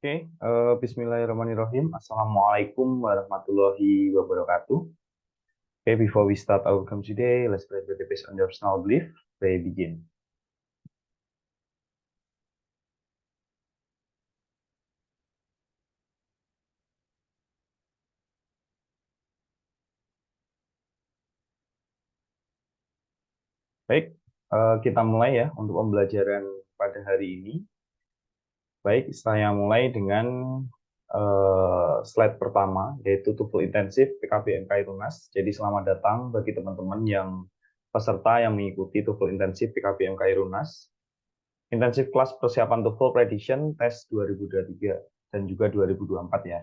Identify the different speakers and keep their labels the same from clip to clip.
Speaker 1: Oke, Bismillahirrahmanirrahim. Assalamualaikum warahmatullahi wabarakatuh. Okay, before we start our program today, let's pray the based on your personal belief. Pray begin. Baik, kita mulai ya untuk pembelajaran pada hari ini. Baik, saya mulai dengan slide pertama, yaitu TOEFL Intensif PKBMK Tunas. Jadi selamat datang bagi teman-teman yang peserta yang mengikuti TOEFL Intensif PKBMK Tunas. Intensif kelas persiapan TOEFL Prediction Tes 2023 dan juga 2024 ya.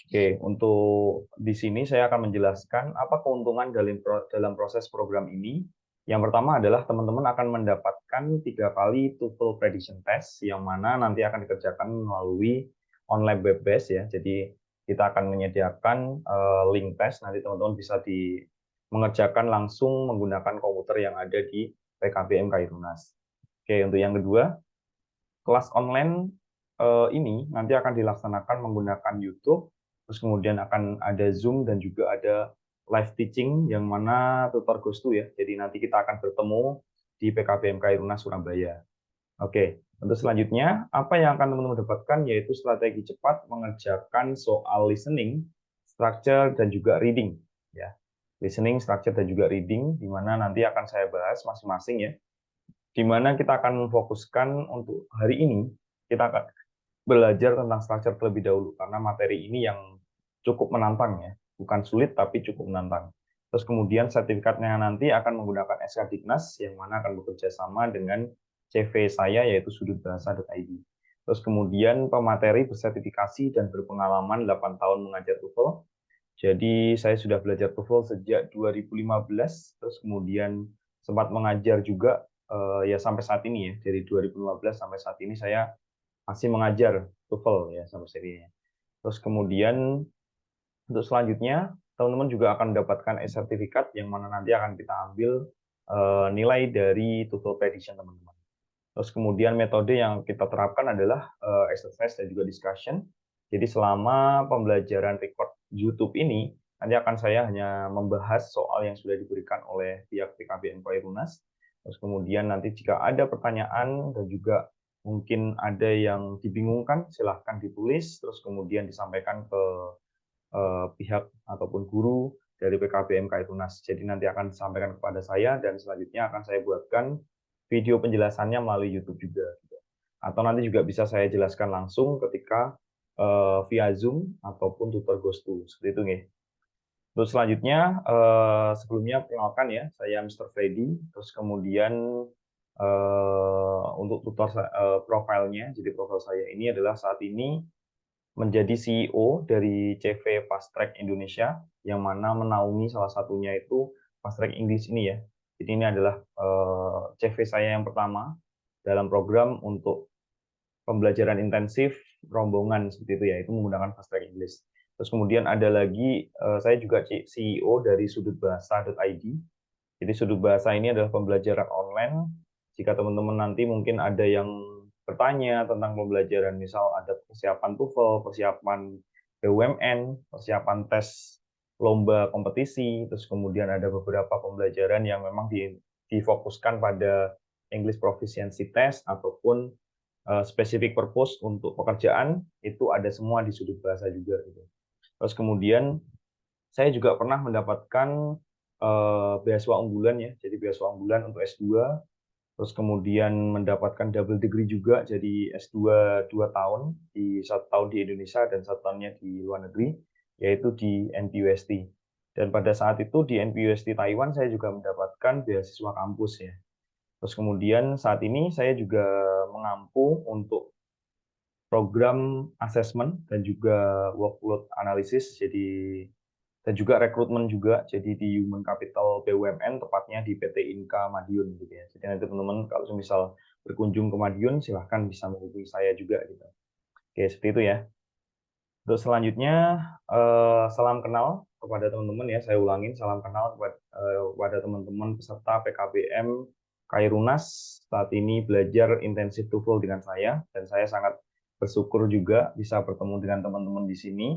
Speaker 1: Oke, untuk di sini saya akan menjelaskan apa keuntungan dalam proses program ini. Yang pertama adalah teman-teman akan mendapatkan 3 kali TOEFL Prediction Test yang mana nanti akan dikerjakan melalui online web based ya. Jadi kita akan menyediakan link tes, nanti teman-teman bisa mengerjakan langsung menggunakan komputer yang ada di PKBM Tunas. Oke, untuk yang kedua, kelas online ini nanti akan dilaksanakan menggunakan YouTube, terus kemudian akan ada Zoom dan juga ada live teaching yang mana tutor goes to ya. Jadi nanti kita akan bertemu di PKBMK Tunas Surabaya. Oke, untuk selanjutnya apa yang akan teman-teman dapatkan yaitu strategi cepat mengerjakan soal listening, structure dan juga reading ya. Listening, structure dan juga reading di mana nanti akan saya bahas masing-masing ya. Di mana kita akan memfokuskan untuk hari ini, kita akan belajar tentang structure terlebih dahulu, karena materi ini yang cukup menantang ya, bukan sulit tapi cukup menantang. Terus kemudian sertifikatnya nanti akan menggunakan SK Dignas, yang mana akan bekerja sama dengan CV saya, yaitu sudutbahasa.id. Terus kemudian pemateri bersertifikasi dan berpengalaman 8 tahun mengajar TOEFL. Jadi saya sudah belajar TOEFL sejak 2015, terus kemudian sempat mengajar juga ya sampai saat ini ya, dari 2015 sampai saat ini saya masih mengajar TOEFL ya sampai saat ini. Terus kemudian untuk selanjutnya teman-teman juga akan mendapatkan e-sertifikat yang mana nanti akan kita ambil nilai dari TOEFL Prediction teman-teman. Terus kemudian metode yang kita terapkan adalah exercise dan juga discussion. Jadi selama pembelajaran record YouTube ini, nanti akan saya hanya membahas soal yang sudah diberikan oleh pihak PKBM Tunas. Terus kemudian nanti jika ada pertanyaan dan juga mungkin ada yang dibingungkan, silahkan ditulis, terus kemudian disampaikan ke pihak ataupun guru dari PKBM Tunas. Jadi nanti akan disampaikan kepada saya dan selanjutnya akan saya buatkan video penjelasannya melalui YouTube juga. Atau nanti juga bisa saya jelaskan langsung ketika via Zoom ataupun tutor Ghostu. Seperti itu nih. Terus selanjutnya, sebelumnya perkenalkan ya, saya Mr. Freddy. Terus kemudian untuk tutor profilnya, jadi profil saya ini adalah saat ini menjadi CEO dari CV Fast Track Indonesia, yang mana menaungi salah satunya itu Fast Track English ini ya. Jadi ini adalah CV saya yang pertama dalam program untuk pembelajaran intensif rombongan seperti itu ya, itu menggunakan Fast Track English. Terus kemudian ada lagi, saya juga CEO dari sudutbahasa.id. Jadi sudut bahasa ini adalah pembelajaran online. Jika teman-teman nanti mungkin ada yang bertanya tentang pembelajaran, misal ada persiapan TOEFL, persiapan BUMN, persiapan tes lomba kompetisi, terus kemudian ada beberapa pembelajaran yang memang difokuskan pada English Proficiency Test ataupun specific purpose untuk pekerjaan, itu ada semua di sudut bahasa juga gitu. Terus kemudian saya juga pernah mendapatkan beasiswa unggulan ya, jadi beasiswa unggulan untuk S2, terus kemudian mendapatkan double degree juga, jadi S2 2 tahun, 1 tahun di Indonesia dan 1 tahunnya di luar negeri, yaitu di NPUST. Dan pada saat itu di NPUST Taiwan saya juga mendapatkan beasiswa kampus ya. Terus kemudian saat ini saya juga mengampu untuk program assessment dan juga workload analysis, jadi dan juga rekrutmen juga, jadi di Human Capital BUMN, tepatnya di PT Inka Madiun gitu ya. Jadi nanti teman-teman kalau misal berkunjung ke Madiun, silahkan bisa menghubungi saya juga gitu. Oke, seperti itu ya. Terus selanjutnya, salam kenal kepada teman-teman ya, saya ulangin, salam kenal kepada teman-teman peserta PKBM Kairunas saat ini belajar intensif TOEFL dengan saya, dan saya sangat bersyukur juga bisa bertemu dengan teman-teman di sini,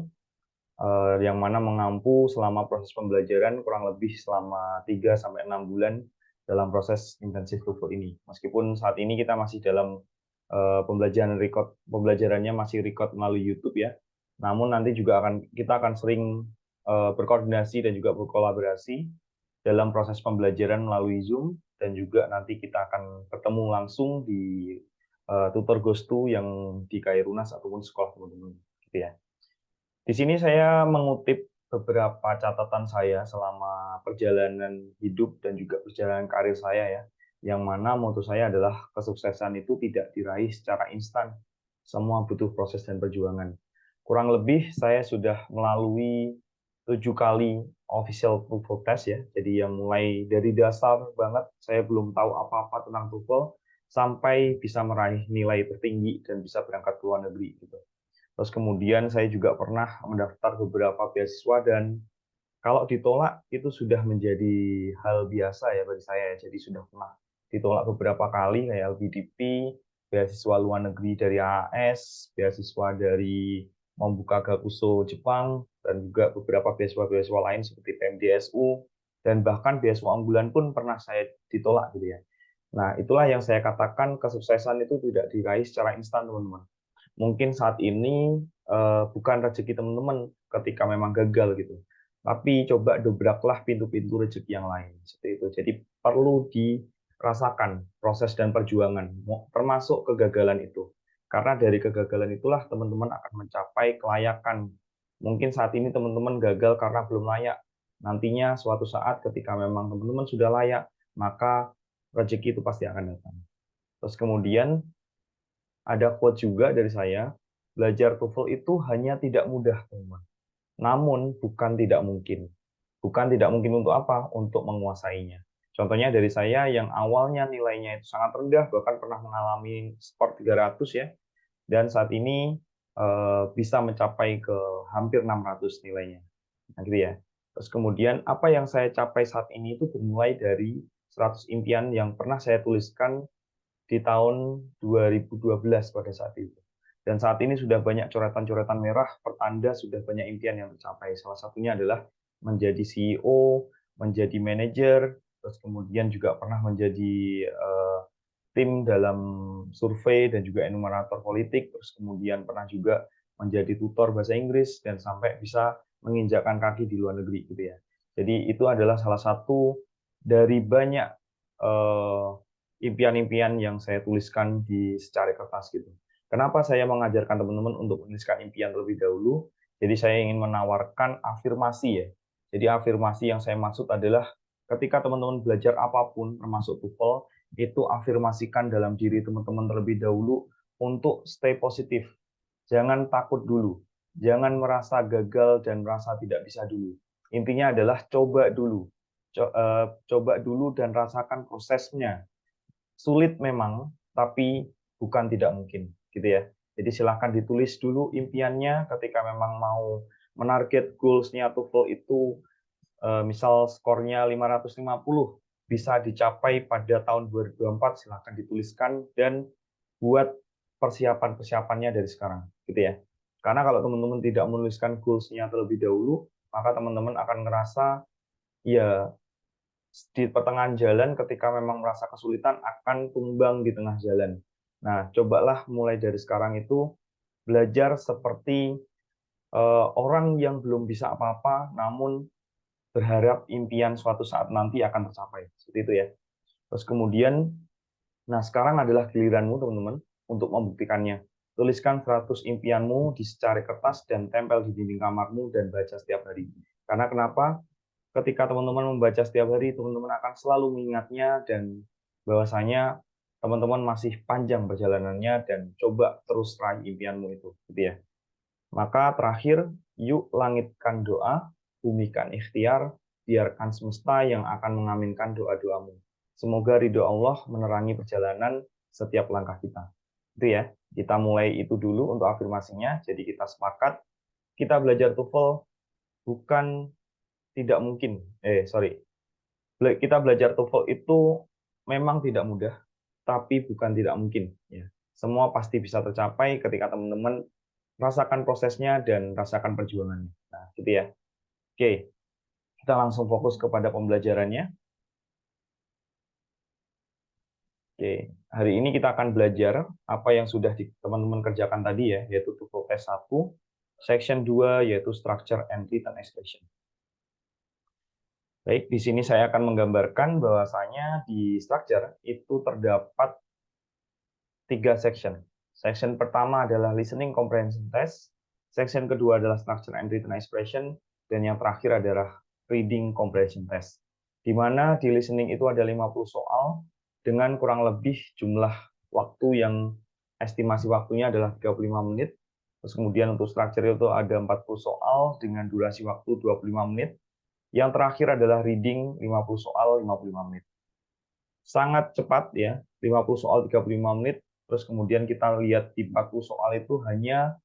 Speaker 1: yang mana mengampu selama proses pembelajaran kurang lebih selama 3-6 bulan dalam proses intensif TOEFL ini. Meskipun saat ini kita masih dalam pembelajarannya masih record melalui YouTube ya. Namun nanti juga kita akan sering berkoordinasi dan juga berkolaborasi dalam proses pembelajaran melalui Zoom, dan juga nanti kita akan bertemu langsung di tutor Gostu yang di Kairunas ataupun sekolah teman-teman gitu ya. Di sini saya mengutip beberapa catatan saya selama perjalanan hidup dan juga perjalanan karir saya ya, yang mana moto saya adalah kesuksesan itu tidak diraih secara instan. Semua butuh proses dan perjuangan. Kurang lebih saya sudah melalui 7 kali official TOEFL test ya. Jadi yang mulai dari dasar banget, saya belum tahu apa-apa tentang TOEFL, sampai bisa meraih nilai tertinggi dan bisa berangkat ke luar negeri gitu. Terus kemudian saya juga pernah mendaftar beberapa beasiswa, dan kalau ditolak itu sudah menjadi hal biasa ya bagi saya. Jadi sudah pernah ditolak beberapa kali kayak LPDP, beasiswa luar negeri dari AAS, beasiswa dari Membuka Gakuso Jepang, dan juga beberapa beasiswa-beasiswa lain seperti PMDSU, dan bahkan beasiswa unggulan pun pernah saya ditolak gitu ya. Nah, itulah yang saya katakan kesuksesan itu tidak diraih secara instan, teman-teman. Mungkin saat ini bukan rezeki teman-teman ketika memang gagal gitu. Tapi coba dobraklah pintu-pintu rezeki yang lain. Seperti itu. Jadi perlu dirasakan proses dan perjuangan, termasuk kegagalan itu. Karena dari kegagalan itulah teman-teman akan mencapai kelayakan. Mungkin saat ini teman-teman gagal karena belum layak. Nantinya suatu saat ketika memang teman-teman sudah layak, maka rezeki itu pasti akan datang. Terus kemudian ada quote juga dari saya, belajar TOEFL itu hanya tidak mudah, teman-teman. Namun bukan tidak mungkin. Bukan tidak mungkin untuk apa? Untuk menguasainya. Contohnya dari saya yang awalnya nilainya itu sangat rendah, bahkan pernah mengalami skor 300 ya, dan saat ini bisa mencapai ke hampir 600 nilainya. Nah, gitu ya. Terus kemudian apa yang saya capai saat ini itu bermulai dari 100 impian yang pernah saya tuliskan di tahun 2012 pada saat itu. Dan saat ini sudah banyak coretan-coretan merah, pertanda sudah banyak impian yang tercapai. Salah satunya adalah menjadi CEO, menjadi manajer, terus kemudian juga pernah menjadi tim dalam survei dan juga enumerator politik, terus kemudian pernah juga menjadi tutor bahasa Inggris, dan sampai bisa menginjakkan kaki di luar negeri gitu ya. Jadi itu adalah salah satu dari banyak impian-impian yang saya tuliskan di secari kertas gitu. Kenapa saya mengajarkan teman-teman untuk menuliskan impian terlebih dahulu? Jadi saya ingin menawarkan afirmasi ya. Jadi afirmasi yang saya maksud adalah ketika teman-teman belajar apapun, termasuk TOEFL, itu afirmasikan dalam diri teman-teman terlebih dahulu untuk stay positif. Jangan takut dulu. Jangan merasa gagal dan merasa tidak bisa dulu. Intinya adalah coba dulu. Coba dulu dan rasakan prosesnya. Sulit memang, tapi bukan tidak mungkin, gitu ya. Jadi silahkan ditulis dulu impiannya ketika memang mau menarget goals-nya TOEFL itu, misal skornya 550 bisa dicapai pada tahun 2024, silahkan dituliskan dan buat persiapan-persiapannya dari sekarang, gitu ya. Karena kalau teman-teman tidak menuliskan goals-nya terlebih dahulu, maka teman-teman akan ngerasa ya di pertengahan jalan ketika memang merasa kesulitan akan tumbang di tengah jalan. Nah, cobalah mulai dari sekarang itu belajar seperti orang yang belum bisa apa-apa, namun berharap impian suatu saat nanti akan tercapai. Seperti itu ya. Terus kemudian, nah sekarang adalah giliranmu teman-teman untuk membuktikannya. Tuliskan 100 impianmu di secari kertas dan tempel di dinding kamarmu dan baca setiap hari. Karena kenapa? Ketika teman-teman membaca setiap hari, teman-teman akan selalu mengingatnya dan bahwasanya teman-teman masih panjang perjalanannya dan coba terus raih impianmu itu, gitu ya. Maka terakhir, yuk langitkan doa, bumikan ikhtiar, biarkan semesta yang akan mengaminkan doa-doamu. Semoga ridho Allah menerangi perjalanan setiap langkah kita. Itu ya, kita mulai itu dulu untuk afirmasinya. Jadi kita sepakat, kita belajar TOEFL bukan tidak mungkin. Kita belajar TOEFL itu memang tidak mudah, tapi bukan tidak mungkin. Ya. semua pasti bisa tercapai ketika teman-teman rasakan prosesnya dan rasakan perjuangannya. Nah, gitu ya. Oke, kita langsung fokus kepada pembelajarannya. Oke, hari ini kita akan belajar apa yang sudah teman-teman kerjakan tadi ya, yaitu TOEFL Test 1, Section 2, yaitu Structure and Written Expression. Baik, di sini saya akan menggambarkan bahwasanya di structure itu terdapat 3 section. Section pertama adalah Listening Comprehension Test, section kedua adalah Structure and Written Expression, dan yang terakhir adalah Reading Comprehension Test. Di mana di listening itu ada 50 soal, dengan kurang lebih jumlah waktu yang estimasi waktunya adalah 35 menit. Terus kemudian untuk structure itu ada 40 soal dengan durasi waktu 25 menit. Yang terakhir adalah reading 50 soal 55 menit. Sangat cepat ya, 50 soal 35 menit. Terus kemudian kita lihat di 40 soal itu hanya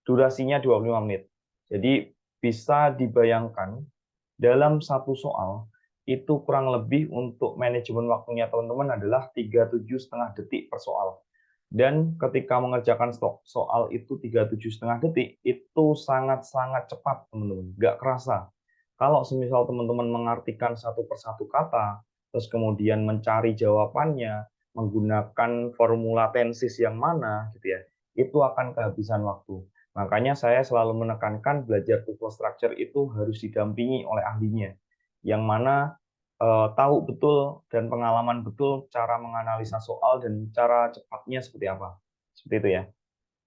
Speaker 1: durasinya 25 menit. Jadi bisa dibayangkan dalam satu soal itu kurang lebih untuk manajemen waktunya teman-teman adalah 37,5 detik per soal. Dan ketika mengerjakan soal itu 37,5 detik, itu sangat-sangat cepat teman-teman, nggak kerasa. Kalau semisal teman-teman mengartikan satu persatu kata, terus kemudian mencari jawabannya, menggunakan formula tenses yang mana, gitu ya, itu akan kehabisan waktu. Makanya saya selalu menekankan belajar TOEFL structure itu harus didampingi oleh ahlinya, yang mana tahu betul dan pengalaman betul cara menganalisa soal dan cara cepatnya seperti apa. Seperti itu ya.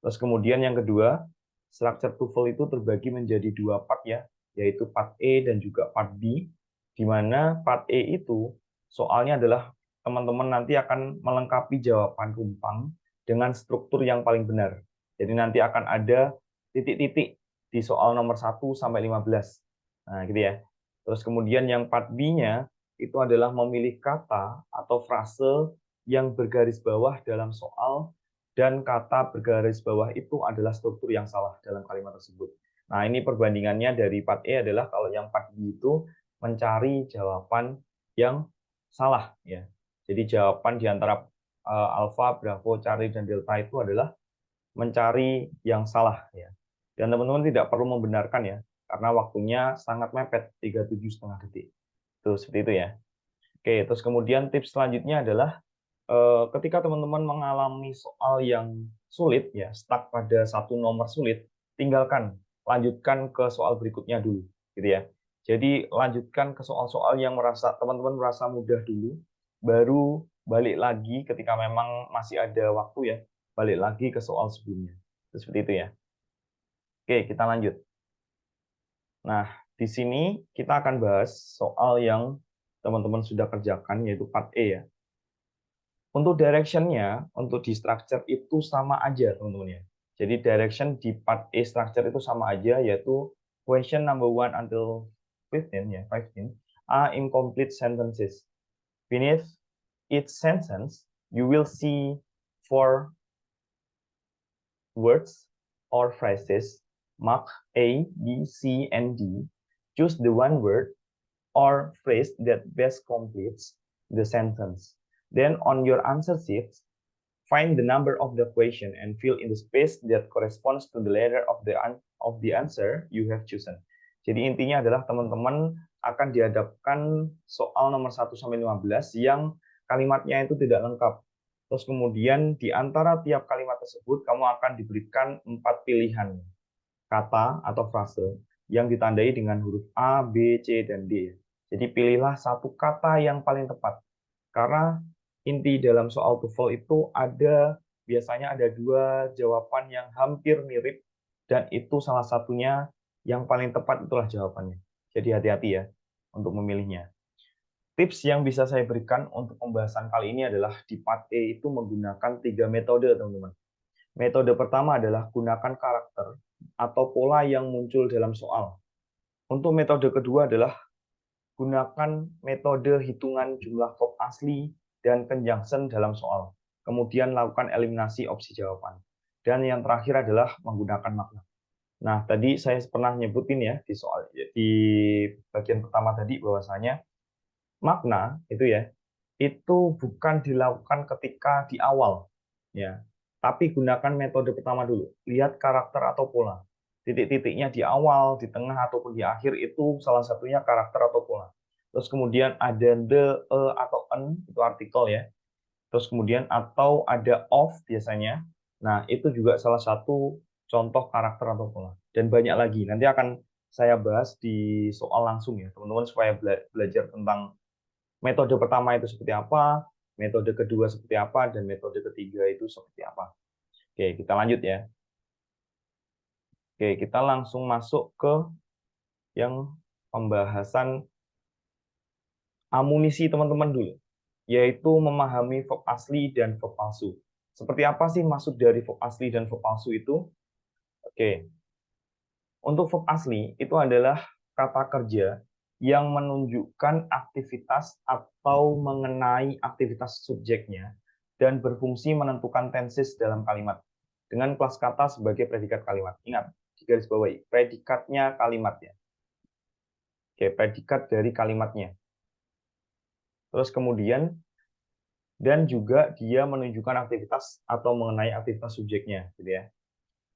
Speaker 1: Terus kemudian yang kedua, structure TOEFL itu terbagi menjadi 2 part ya, yaitu part E dan juga part B, di mana part E itu soalnya adalah teman-teman nanti akan melengkapi jawaban rumpang dengan struktur yang paling benar. Jadi nanti akan ada titik-titik di soal nomor 1 sampai 15. Nah, gitu ya. Terus kemudian yang part B-nya itu adalah memilih kata atau frase yang bergaris bawah dalam soal dan kata bergaris bawah itu adalah struktur yang salah dalam kalimat tersebut. Nah, ini perbandingannya dari part E adalah kalau yang part B itu mencari jawaban yang salah ya. Jadi jawaban di antara alfa, bravo, charlie dan delta itu adalah mencari yang salah ya. Dan teman-teman tidak perlu membenarkan ya, karena waktunya sangat mepet 37,5 detik. Itu seperti itu ya. Oke, terus kemudian tips selanjutnya adalah ketika teman-teman mengalami soal yang sulit ya, stuck pada satu nomor sulit, tinggalkan, lanjutkan ke soal berikutnya dulu, gitu ya. Jadi lanjutkan ke soal-soal yang teman-teman merasa mudah dulu, baru balik lagi ketika memang masih ada waktu ya, balik lagi ke soal sebelumnya. Seperti itu ya. Oke, kita lanjut. Nah, di sini kita akan bahas soal yang teman-teman sudah kerjakan, yaitu part E ya. Untuk direction-nya, untuk di structure itu sama aja teman-teman ya. Jadi direction di part A structure itu sama aja, yaitu question number 1 until 15 ya, 15 are incomplete sentences. Beneath each sentence, you will see 4 words or phrases marked A, B, C, and D. Choose the one word or phrase that best completes the sentence. Then on your answer sheet, find the number of the question and fill in the space that corresponds to the letter of the answer you have chosen. Jadi intinya adalah teman-teman akan dihadapkan soal nomor 1 sampai 15 yang kalimatnya itu tidak lengkap. Terus kemudian di antara tiap kalimat tersebut kamu akan diberikan 4 pilihan kata atau frase yang ditandai dengan huruf A, B, C, dan D. Jadi pilihlah satu kata yang paling tepat. Karena inti dalam soal TOEFL itu biasanya ada 2 jawaban yang hampir mirip, dan itu salah satunya yang paling tepat itulah jawabannya. Jadi hati-hati ya untuk memilihnya. Tips yang bisa saya berikan untuk pembahasan kali ini adalah di part E itu menggunakan 3 metode, teman-teman. Metode pertama adalah gunakan karakter atau pola yang muncul dalam soal. Untuk metode kedua adalah gunakan metode hitungan jumlah verb asli dan conjunction dalam soal. Kemudian lakukan eliminasi opsi jawaban. Dan yang terakhir adalah menggunakan makna. Nah, tadi saya pernah nyebutin ya di bagian pertama tadi bahwasanya makna itu ya, itu bukan dilakukan ketika di awal ya. Tapi gunakan metode pertama dulu. Lihat karakter atau pola. Titik-titiknya di awal, di tengah, ataupun di akhir itu salah satunya karakter atau pola. Terus kemudian ada the, atau an, itu artikel ya. Terus kemudian atau ada of biasanya. Nah, itu juga salah satu contoh karakter atau pola. Dan banyak lagi. Nanti akan saya bahas di soal langsung ya, teman-teman, supaya belajar tentang metode pertama itu seperti apa, metode kedua seperti apa, dan metode ketiga itu seperti apa. Oke, kita lanjut ya. Oke, kita langsung masuk ke yang pembahasan amunisi teman-teman dulu, yaitu memahami verb asli dan verb palsu. Seperti apa sih maksud dari verb asli dan verb palsu itu? Oke, untuk verb asli itu adalah kata kerja yang menunjukkan aktivitas atau mengenai aktivitas subjeknya dan berfungsi menentukan tenses dalam kalimat dengan kelas kata sebagai predikat kalimat. Ingat, digarisbawahi, predikatnya kalimatnya. Oke, predikat dari kalimatnya. Terus kemudian, dan juga dia menunjukkan aktivitas atau mengenai aktivitas subjeknya, gitu ya.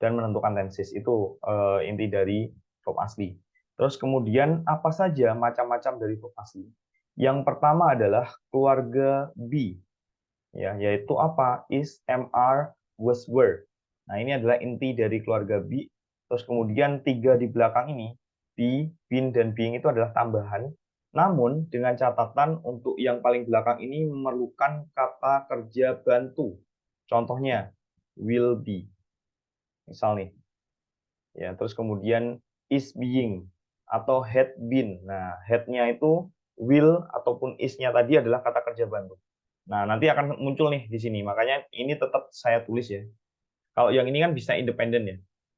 Speaker 1: Dan menentukan tenses. Itu inti dari verb asli. Terus kemudian apa saja macam-macam dari verb asli? Yang pertama adalah keluarga be, ya, yaitu apa? Is, am, are, was, were. Nah, ini adalah inti dari keluarga be. Terus kemudian tiga di belakang ini, be, been, dan being itu adalah tambahan. Namun dengan catatan untuk yang paling belakang ini memerlukan kata kerja bantu. Contohnya will be. Misal nih, ya, terus kemudian is being atau had been. Nah, had-nya itu will ataupun is-nya tadi adalah kata kerja bantu. Nah, nanti akan muncul nih di sini. Makanya ini tetap saya tulis ya. Kalau yang ini kan bisa independen ya.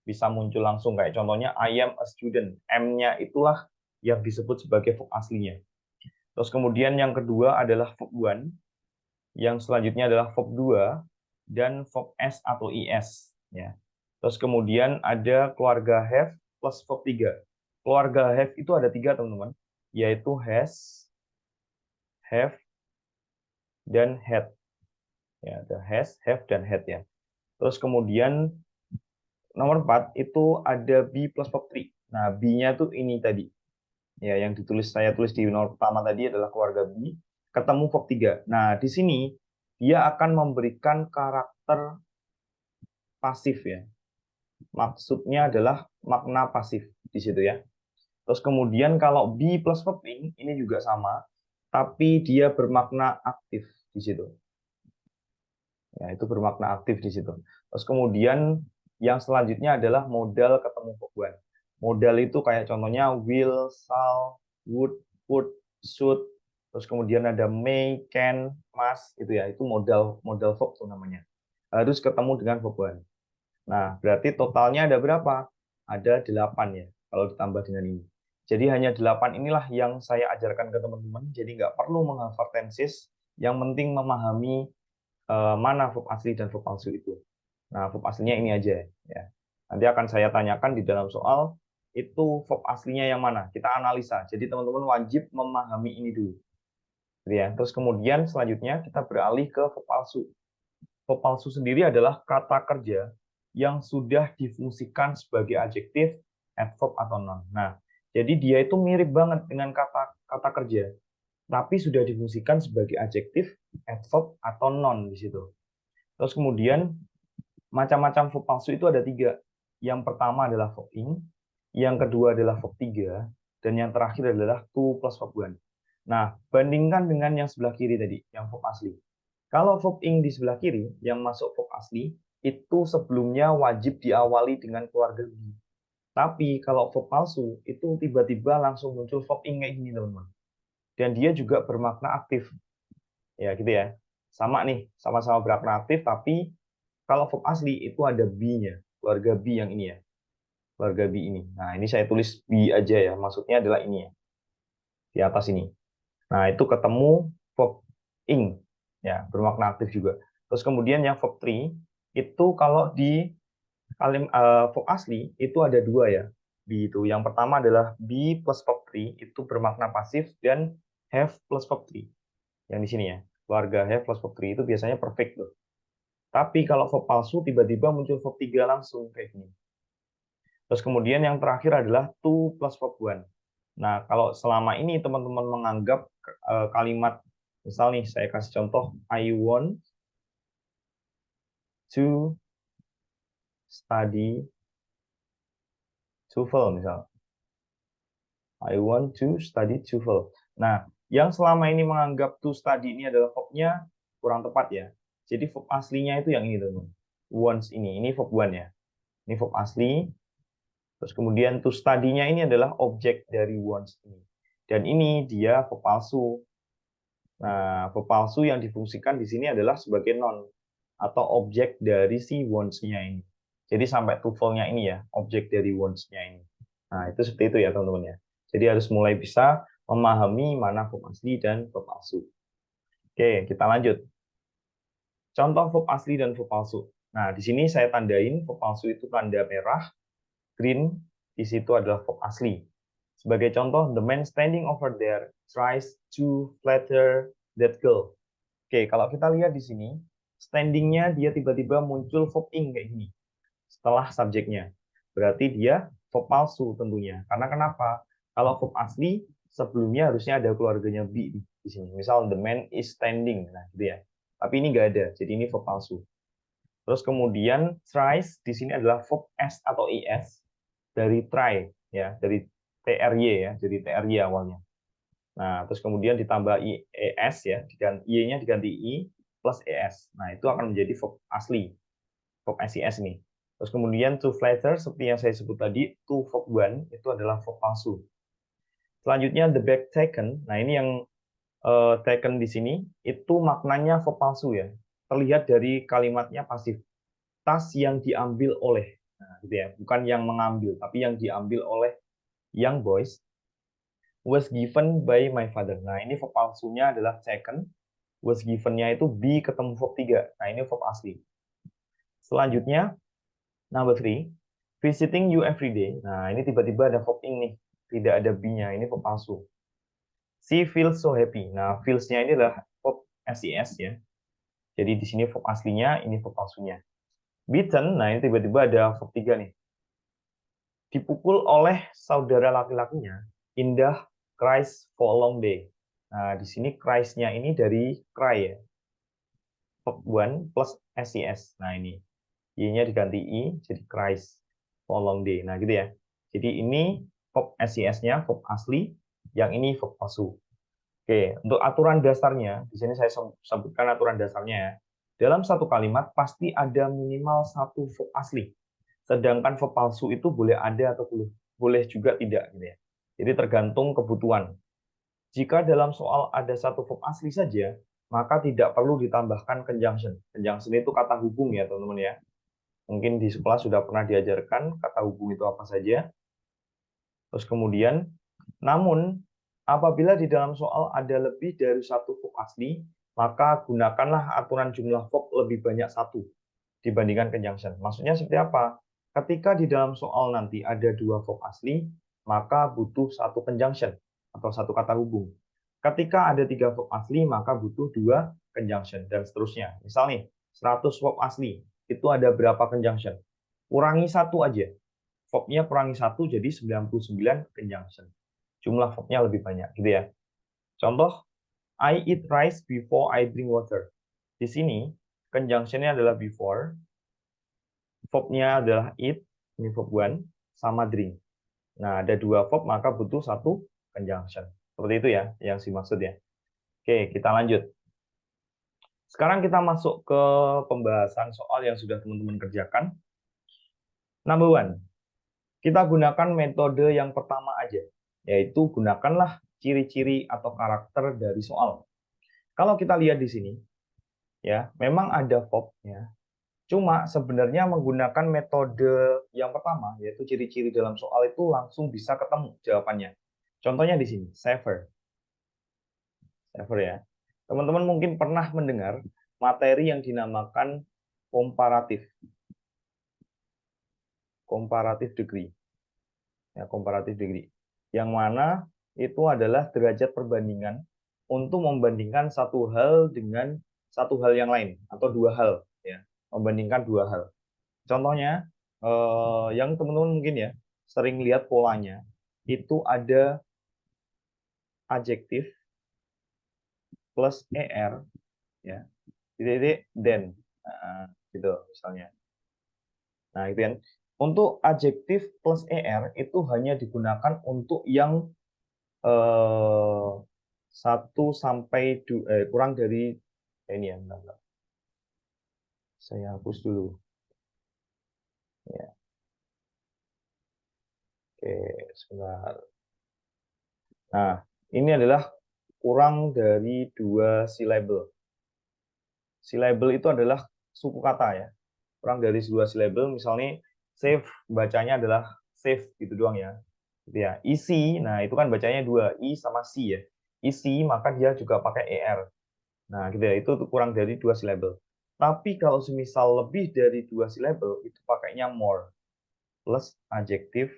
Speaker 1: Bisa muncul langsung kayak contohnya I am a student. M-nya itulah yang disebut sebagai verb aslinya. Terus kemudian yang kedua adalah verb one, yang selanjutnya adalah verb 2 dan verb s atau is ya. Terus kemudian ada keluarga have plus verb 3. Keluarga have itu ada 3 teman-teman, yaitu has, have, dan had. Ya, ada has, have, dan had ya. Terus kemudian nomor 4 itu ada be plus verb 3. Nah, be-nya tuh ini tadi. Ya, yang saya tulis di nomor pertama tadi adalah keluarga be, ketemu verb 3. Nah, di sini dia akan memberikan karakter pasif ya. Maksudnya adalah makna pasif di situ ya. Terus kemudian kalau be plus verb ini juga sama, tapi dia bermakna aktif di situ. Ya, itu bermakna aktif di situ. Terus kemudian yang selanjutnya adalah modal ketemu verb one. Modal itu kayak contohnya will, shall, would, could, should. Terus kemudian ada may, can, must, itu ya. Itu modal verb tuh namanya. Harus ketemu dengan verb one. Nah, berarti totalnya ada berapa? Ada 8 ya, kalau ditambah dengan ini. Jadi hanya 8 inilah yang saya ajarkan ke teman-teman. Jadi nggak perlu menghafal tenses, yang penting memahami mana verb asli dan verb palsu itu. Nah, verb aslinya ini aja ya. Nanti akan saya tanyakan di dalam soal, itu verb aslinya yang mana? Kita analisa. Jadi teman-teman wajib memahami ini dulu. Ya. Terus kemudian selanjutnya kita beralih ke verb palsu. Verb palsu sendiri adalah kata kerja yang sudah difungsikan sebagai adjektif, adverb, atau noun. Nah, jadi dia itu mirip banget dengan kata kerja, tapi sudah difungsikan sebagai adjektif, adverb, atau noun di situ. Terus kemudian macam-macam verb palsu itu ada 3. Yang pertama adalah verb ing, yang kedua adalah verb 3, dan yang terakhir adalah to plus verb one. Nah, bandingkan dengan yang sebelah kiri tadi, yang verb asli. Kalau verb ing di sebelah kiri, yang masuk verb asli, itu sebelumnya wajib diawali dengan keluarga be. Tapi kalau verb palsu, itu tiba-tiba langsung muncul verb ing kayak gini, teman-teman. Dan dia juga bermakna aktif. Ya, gitu ya. Sama nih, sama-sama bermakna aktif, tapi kalau verb asli itu ada be-nya, keluarga be yang ini ya. Keluarga be ini. Nah, ini saya tulis be aja ya, maksudnya adalah ini ya. Di atas ini. Nah, itu ketemu verb ing, ya, bermakna aktif juga. Terus kemudian yang verb 3 itu kalau di verb asli itu ada 2 ya. Be itu. Yang pertama adalah be plus verb 3 itu bermakna pasif, dan have plus verb 3. Yang di sini ya. Keluarga have plus verb 3 itu biasanya perfect tuh. Tapi kalau verb palsu tiba-tiba muncul verb 3 langsung kayak gini. Terus kemudian yang terakhir adalah to plus verb one. Nah, kalau selama ini teman-teman menganggap kalimat, misal nih saya kasih contoh, I want to study TOEFL misal. I want to study TOEFL. Nah, yang selama ini menganggap to study ini adalah verb-nya kurang tepat ya. Jadi verb aslinya itu yang ini teman-teman. Wants ini verb one ya. Ini verb asli. Terus kemudian to study-nya ini adalah objek dari wants ini. Dan ini dia verb palsu. Nah, verb palsu yang difungsikan di sini adalah sebagai noun atau objek dari si wants-nya ini. Jadi sampai TOEFL-nya ini ya, objek dari wants-nya ini. Nah, itu seperti itu ya teman-teman ya. Jadi harus mulai bisa memahami mana verb asli dan verb palsu. Oke, kita lanjut. Contoh verb asli dan verb palsu. Nah, di sini saya tandain verb palsu itu tanda merah, green, di situ adalah verb asli. Sebagai contoh, the man standing over there tries to flatter that girl. Oke, kalau kita lihat di sini, standingnya dia tiba-tiba muncul verb ing kayak gini setelah subjeknya. Berarti dia verb palsu tentunya. Karena kenapa? Kalau verb asli sebelumnya harusnya ada keluarganya be di sini. Misal the man is standing, nah gitu ya. Tapi ini nggak ada, jadi ini verb palsu. Terus kemudian tries di sini adalah verb s atau is dari try ya, dari try ya, jadi try awalnya. Nah, terus kemudian ditambah es ya, y-nya diganti i plus es. Nah, itu akan menjadi verb asli, verb ses nih. Terus kemudian to flatter seperti yang saya sebut tadi, to verb one itu adalah verb palsu. Selanjutnya the bag taken. Nah, ini yang taken di sini itu maknanya verb palsu ya. Terlihat dari kalimatnya pasif. Tas yang diambil oleh. Nah, gitu ya. Bukan yang mengambil, tapi yang diambil oleh young boys was given by my father. Nah, ini verb palsunya adalah taken. Was given-nya itu be ketemu verb 3. Nah, ini verb asli. Selanjutnya, number 3. Visiting you every day. Nah, ini tiba-tiba ada verb ing nih. Tidak ada be-nya. Ini verb palsu. She feels so happy. Nah, feels-nya ini adalah verb ses ya. Jadi di sini verb aslinya, ini verb palsunya. Beaten, nah ini tiba-tiba ada verb 3 nih. Dipukul oleh saudara laki-lakinya. Indah cries for a long day. Nah, di sini cries-nya ini dari cry ya. Verb one plus ses. Nah, ini. Y-nya diganti i, jadi cries for a long day. Nah, gitu ya. Jadi ini verb ses-nya, verb asli. Yang ini verb palsu. Oke, untuk aturan dasarnya, di sini saya sebutkan aturan dasarnya ya. Dalam satu kalimat pasti ada minimal satu verb asli. Sedangkan verb palsu itu boleh ada atau boleh juga tidak gitu ya. Jadi tergantung kebutuhan. Jika dalam soal ada satu verb asli saja, maka tidak perlu ditambahkan conjunction. Conjunction itu kata hubung ya, teman-teman ya. Mungkin di sekolah sudah pernah diajarkan kata hubung itu apa saja. Terus kemudian, namun apabila di dalam soal ada lebih dari satu verb asli, maka gunakanlah aturan jumlah verb lebih banyak satu dibandingkan conjunction. Maksudnya seperti apa? Ketika di dalam soal nanti ada dua verb asli, maka butuh satu conjunction atau satu kata hubung. Ketika ada tiga verb asli, maka butuh dua conjunction dan seterusnya. Misal nih, 100 verb asli, itu ada berapa conjunction? Kurangi satu aja. Verb-nya kurangi satu jadi 99 conjunction. Jumlah verb-nya lebih banyak, gitu ya. Contoh, I eat rice before I drink water. Di sini, conjunction-nya adalah before, verb-nya adalah eat, ini verb one, sama drink. Nah, ada dua verb, maka butuh satu conjunction. Seperti itu ya, yang dimaksud ya. Oke, kita lanjut. Sekarang kita masuk ke pembahasan soal yang sudah teman-teman kerjakan. Number one, kita gunakan metode yang pertama aja, yaitu gunakanlah ciri-ciri atau karakter dari soal. Kalau kita lihat di sini, ya, memang ada verb, ya. Cuma sebenarnya menggunakan metode yang pertama, yaitu ciri-ciri dalam soal itu langsung bisa ketemu jawabannya. Contohnya di sini, savor. Savor ya. Teman-teman mungkin pernah mendengar materi yang dinamakan komparatif. Komparatif degree. Ya, komparatif degree. Yang mana itu adalah derajat perbandingan untuk membandingkan satu hal dengan satu hal yang lain atau dua hal ya. membandingkan dua hal. Contohnya, yang teman-teman mungkin ya sering lihat polanya, itu ada adjektif plus er, ya, titik then, nah, gitu misalnya. Nah, itu kan. Untuk adjektif plus er itu hanya digunakan untuk yang 1 sampai kurang dari ini ya, bentar. Saya hapus dulu. Ya, oke, sebentar. Nah, ini adalah kurang dari 2 silabel. Silabel itu adalah suku kata ya. Kurang dari 2 silabel, misalnya save bacanya adalah save gitu doang ya. Gitu ya. Isi, nah itu kan bacanya 2, i sama si ya. Isi maka dia juga pakai er. Nah, gitu ya. Itu kurang dari 2 silabel. Tapi kalau semisal lebih dari 2 silabel itu pakainya more plus adjektif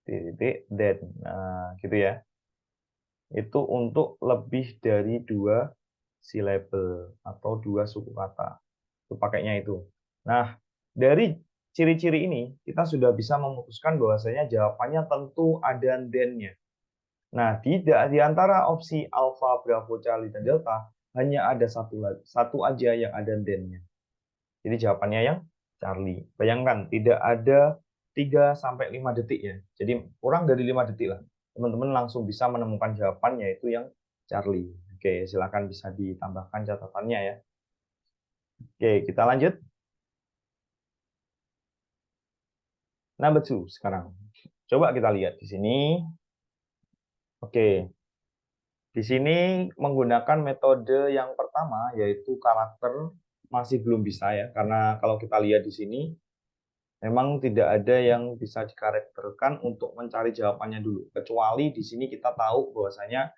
Speaker 1: titik then. Nah, gitu ya. Itu untuk lebih dari 2 silabel atau 2 suku kata. Itu pakainya itu. Nah, dari ciri-ciri ini kita sudah bisa memutuskan bahwasanya jawabannya tentu ada then-nya. Nah, di antara opsi alfa, bravo, charlie, dan delta hanya ada satu aja yang ada then-nya. Jadi jawabannya yang Charlie. Bayangkan tidak ada 3 sampai 5 detik ya. Jadi kurang dari 5 detik lah. Teman-teman langsung bisa menemukan jawaban yaitu yang Charlie. Oke, silakan bisa ditambahkan catatannya ya. Oke, kita lanjut. Number 2 sekarang. Coba kita lihat di sini. Oke. Di sini menggunakan metode yang pertama yaitu karakter masih belum bisa ya, karena kalau kita lihat di sini memang tidak ada yang bisa dikarakterkan untuk mencari jawabannya dulu. Kecuali di sini kita tahu bahwasanya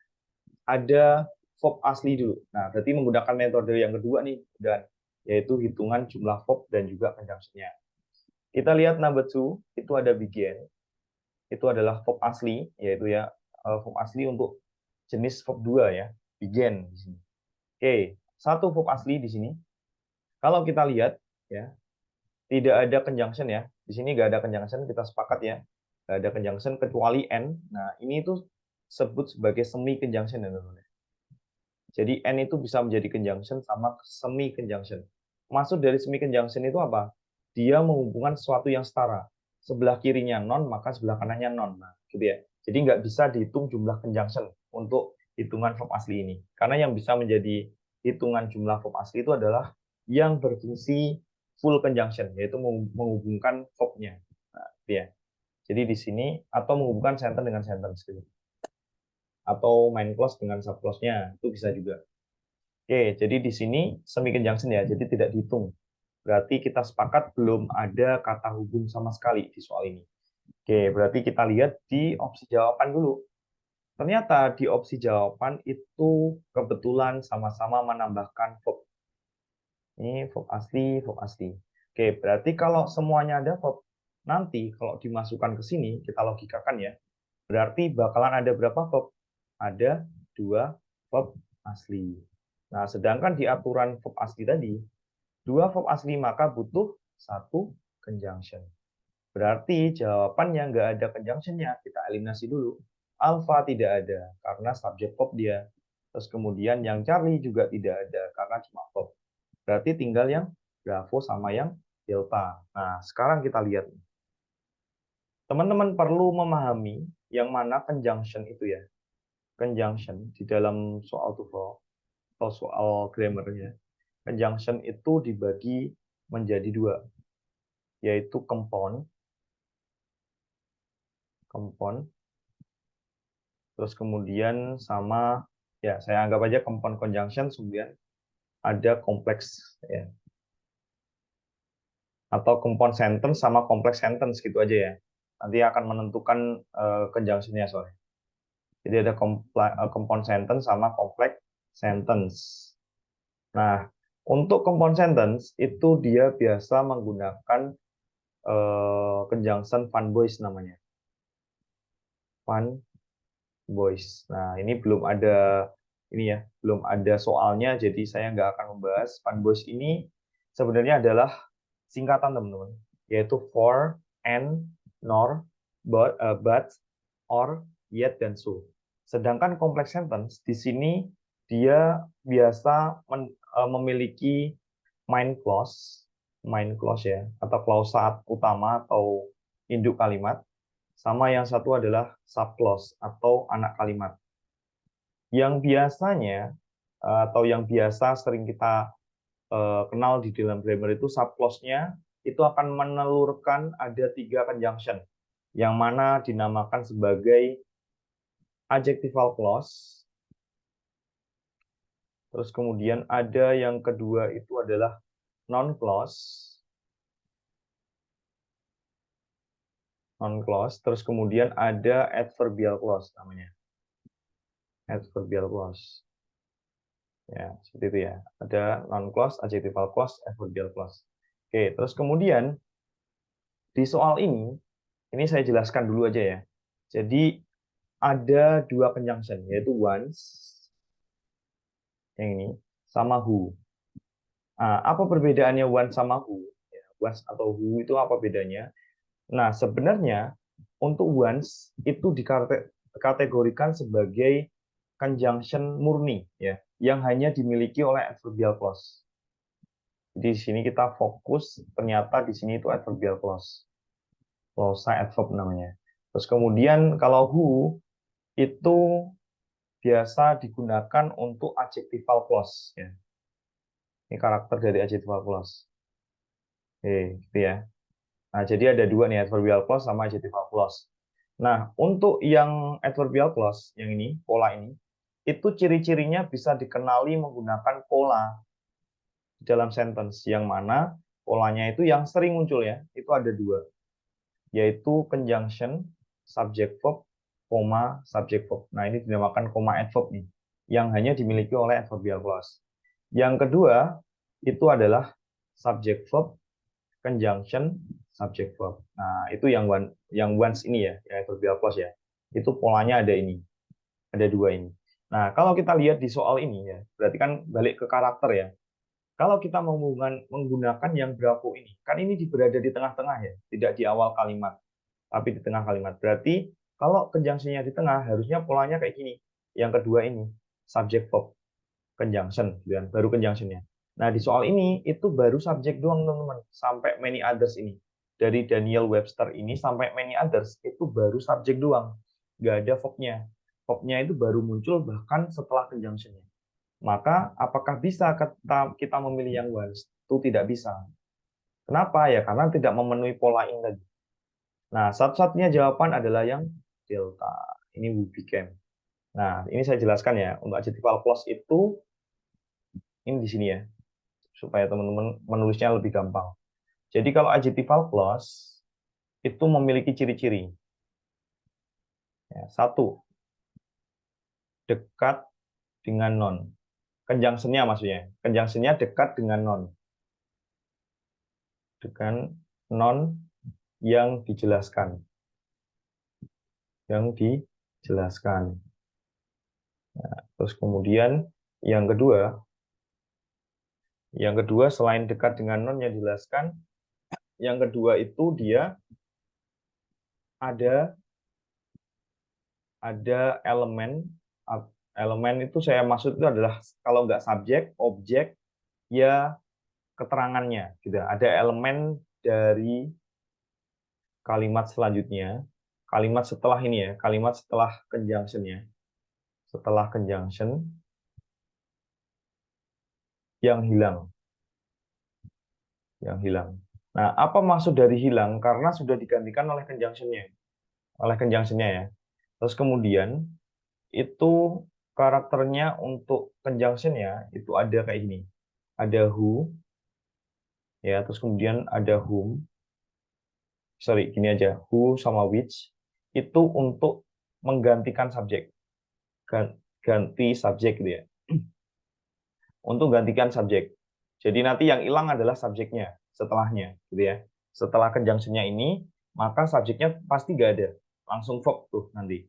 Speaker 1: ada verb asli dulu. Nah, berarti menggunakan metode yang kedua nih, dan yaitu hitungan jumlah verb dan juga conjunction-nya. Kita lihat number 2, itu ada begin. Itu adalah verb asli, yaitu ya verb asli untuk jenis verb 2 ya, begin di sini. Oke, satu verb asli di sini. Kalau kita lihat ya, tidak ada conjunction ya. Di sini nggak ada conjunction, kita sepakat ya. Nggak ada conjunction kecuali n. Nah, ini itu sebut sebagai semi conjunction ya, teman-teman. Jadi n itu bisa menjadi conjunction sama semi conjunction. Maksud dari semi conjunction itu apa? Dia menghubungkan sesuatu yang setara. Sebelah kirinya non, maka sebelah kanannya non. Nah, gitu ya. Jadi nggak bisa dihitung jumlah conjunction untuk hitungan verb asli ini. Karena yang bisa menjadi hitungan jumlah verb asli itu adalah yang berfungsi full conjunction, yaitu menghubungkan verb-nya. Nah, gitu ya. Jadi di sini, atau menghubungkan sentence dengan sentence. Gitu. Atau main clause dengan subclause-nya, itu bisa juga. Oke, jadi di sini semi conjunction ya, jadi tidak dihitung. Berarti kita sepakat belum ada kata hubung sama sekali di soal ini. Oke, berarti kita lihat di opsi jawaban dulu. Ternyata di opsi jawaban itu kebetulan sama-sama menambahkan verb. Ini verb asli, verb asli. Oke, berarti kalau semuanya ada verb, nanti kalau dimasukkan ke sini, kita logikakan ya, berarti bakalan ada berapa verb? Ada 2 verb asli. Nah, sedangkan di aturan verb asli tadi, 2 verb asli maka butuh 1 conjunction. Berarti jawabannya nggak ada conjunction-nya, kita eliminasi dulu. Alpha tidak ada, karena subject verb dia. Terus kemudian yang Charlie juga tidak ada, karena cuma verb. Berarti tinggal yang Bravo sama yang Delta. Nah, sekarang kita lihat. Teman-teman perlu memahami yang mana conjunction itu ya. Conjunction di dalam soal TOEFL atau soal grammar ya. Conjunction itu dibagi menjadi 2, yaitu compound, terus kemudian sama, ya saya anggap aja compound conjunction, kemudian ada kompleks ya, atau compound sentence sama kompleks sentence gitu aja ya. Nanti akan menentukan conjunction-nya soalnya. Jadi ada compound sentence sama kompleks sentence. Nah, untuk compound sentence itu dia biasa menggunakan conjunction Van Boys namanya. Van Boys. Nah, ini belum ada ini ya, belum ada soalnya, jadi saya nggak akan membahas Van Boys ini. sebenarnya adalah singkatan teman-teman, yaitu for, and, nor, but, or, yet, dan so. Sedangkan complex sentence di sini dia biasa memiliki main clause ya, atau klausa utama atau induk kalimat, sama yang satu adalah subclause atau anak kalimat. Yang biasanya atau yang biasa sering kita kenal di dalam grammar itu subclause-nya itu akan menelurkan ada 3 conjunction, yang mana dinamakan sebagai adjectival clause. Terus kemudian ada yang kedua itu adalah noun clause. Noun clause. Terus kemudian ada adverbial clause namanya. Adverbial clause. Ya, seperti itu ya. Ada noun clause, adjectival clause, adverbial clause. Oke, terus kemudian di soal ini saya jelaskan dulu aja ya. Jadi ada 2 conjunction, yaitu once, yang ini, sama who. Nah, apa perbedaannya once sama who? Ya, once atau who itu apa bedanya? Nah, sebenarnya untuk once itu dikategorikan sebagai conjunction murni, ya, yang hanya dimiliki oleh adverbial clause. Jadi di sini kita fokus, ternyata di sini itu adverbial clause. Clause adverb namanya. Terus kemudian kalau who itu biasa digunakan untuk adjectival clause, ya. Ini karakter dari adjectival clause. Oke, gitu ya. Nah, jadi ada 2 nih, adverbial clause sama adjectival clause. Nah, untuk yang adverbial clause, yang ini, pola ini, itu ciri-cirinya bisa dikenali menggunakan pola di dalam sentence, yang mana polanya itu yang sering muncul ya, itu ada 2, yaitu conjunction, subject verb, koma, subject verb. Nah, ini dinamakan koma adverb nih, yang hanya dimiliki oleh adverbial clause. Yang kedua, itu adalah subject verb, conjunction, subject verb. Nah, itu yang once ini ya, yang adverbial clause ya. Itu polanya ada ini. Ada 2 ini. Nah, kalau kita lihat di soal ini ya, berarti kan balik ke karakter ya. Kalau kita menggunakan yang bravo ini, kan ini berada di tengah-tengah ya, tidak di awal kalimat, tapi di tengah kalimat. Berarti kalau conjunction-nya di tengah, harusnya polanya kayak gini. Yang kedua ini, subject verb, conjunction, baru conjunction-nya. Nah, di soal ini, itu baru subjek doang, teman-teman. Sampai many others ini. Dari Daniel Webster ini sampai many others, itu baru subjek doang. Nggak ada verb-nya. Verb-nya itu baru muncul bahkan setelah conjunction-nya. Maka, apakah bisa kita memilih yang once? Itu tidak bisa. Kenapa? Ya, karena tidak memenuhi pola ini tadi. Nah, satu-satunya jawaban adalah yang delta. Ini we became. Nah, ini saya jelaskan ya. Untuk adjectival clause itu, ini di sini ya, supaya teman-teman menulisnya lebih gampang. Jadi kalau adjectival clause itu memiliki ciri-ciri. Ya, 1, dekat dengan non. Conjunction-nya maksudnya. Conjunction-nya dekat dengan non. Dengan non yang dijelaskan. Yang dijelaskan. Nah, terus kemudian yang kedua selain dekat dengan non yang dijelaskan, yang kedua itu dia ada elemen itu saya maksud itu adalah kalau nggak subjek, objek, ya keterangannya gitu. Ada elemen dari kalimat selanjutnya, kalimat setelah ini ya, kalimat setelah conjunction-nya. Setelah conjunction yang hilang. Yang hilang. Nah, apa maksud dari hilang? Karena sudah digantikan oleh conjunction-nya. Oleh conjunction-nya ya. Terus kemudian itu karakternya untuk conjunction-nya itu ada kayak gini. Ada who, ya, terus kemudian ada whom. Sorry, gini aja. Who sama which itu untuk menggantikan subjek. Ganti subjek gitu ya. Untuk gantikan subjek. Jadi nanti yang hilang adalah subjeknya setelahnya, gitu ya. Setelah conjunction-nya ini, maka subjeknya pasti nggak ada. Langsung verb tuh nanti.